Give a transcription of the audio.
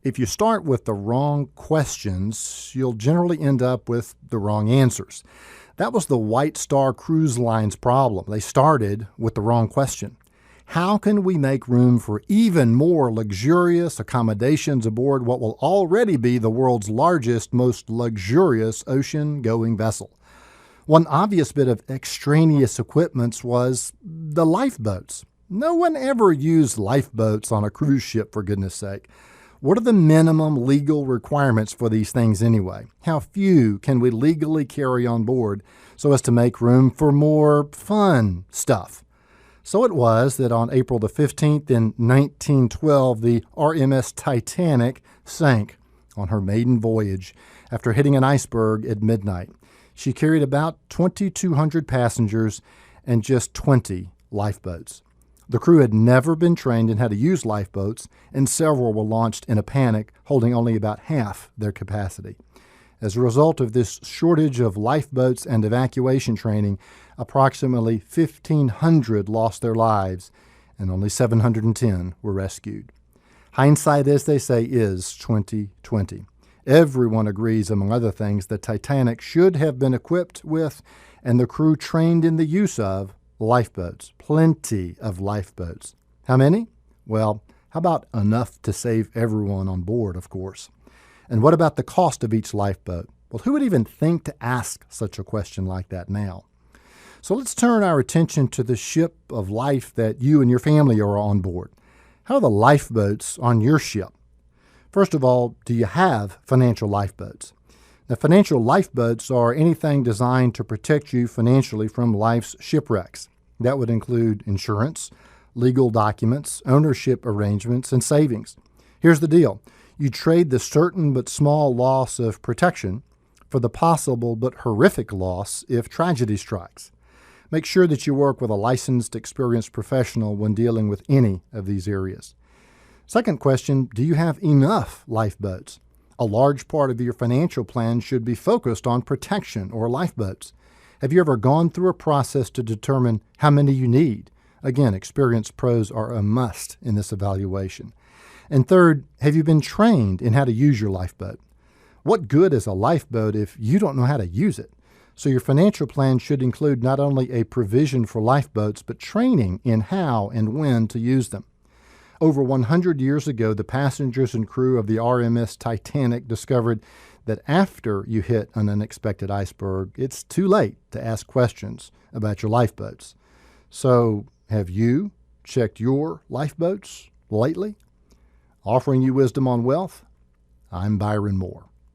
If you start with the wrong questions, you'll generally end up with the wrong answers. That was the White Star Cruise Line's problem. They started with the wrong question. How can we make room for even more luxurious accommodations aboard what will already be the world's largest, most luxurious ocean-going vessel? One obvious bit of extraneous equipment was the lifeboats. No one ever used lifeboats on a cruise ship, for goodness sake. What are the minimum legal requirements for these things anyway? How few can we legally carry on board so as to make room for more fun stuff? So it was that on April the 15th in 1912, the RMS Titanic sank on her maiden voyage after hitting an iceberg at midnight. She carried about 2,200 passengers and just 20 lifeboats. The crew had never been trained in how to use lifeboats, and several were launched in a panic, holding only about half their capacity. As a result of this shortage of lifeboats and evacuation training, approximately 1,500 lost their lives, and only 710 were rescued. Hindsight, as they say, is 20/20. Everyone agrees, among other things, that Titanic should have been equipped with, and the crew trained in the use of, lifeboats. Plenty of lifeboats. How many? Well, how about enough to save everyone on board, of course? And what about the cost of each lifeboat? Well, who would even think to ask such a question like that now? So let's turn our attention to the ship of life that you and your family are on board. How are the lifeboats on your ship? First of all, do you have financial lifeboats? Now, financial lifeboats are anything designed to protect you financially from life's shipwrecks. That would include insurance, legal documents, ownership arrangements, and savings. Here's the deal. You trade the certain but small loss of protection for the possible but horrific loss if tragedy strikes. Make sure that you work with a licensed, experienced professional when dealing with any of these areas. Second question, do you have enough lifeboats? A large part of your financial plan should be focused on protection or lifeboats. Have you ever gone through a process to determine how many you need? Again, experienced pros are a must in this evaluation. And third, have you been trained in how to use your lifeboat? What good is a lifeboat if you don't know how to use it? So your financial plan should include not only a provision for lifeboats, but training in how and when to use them. Over 100 years ago, the passengers and crew of the RMS Titanic discovered that after you hit an unexpected iceberg, it's too late to ask questions about your lifeboats. So, have you checked your lifeboats lately? Offering you wisdom on wealth, I'm Byron Moore.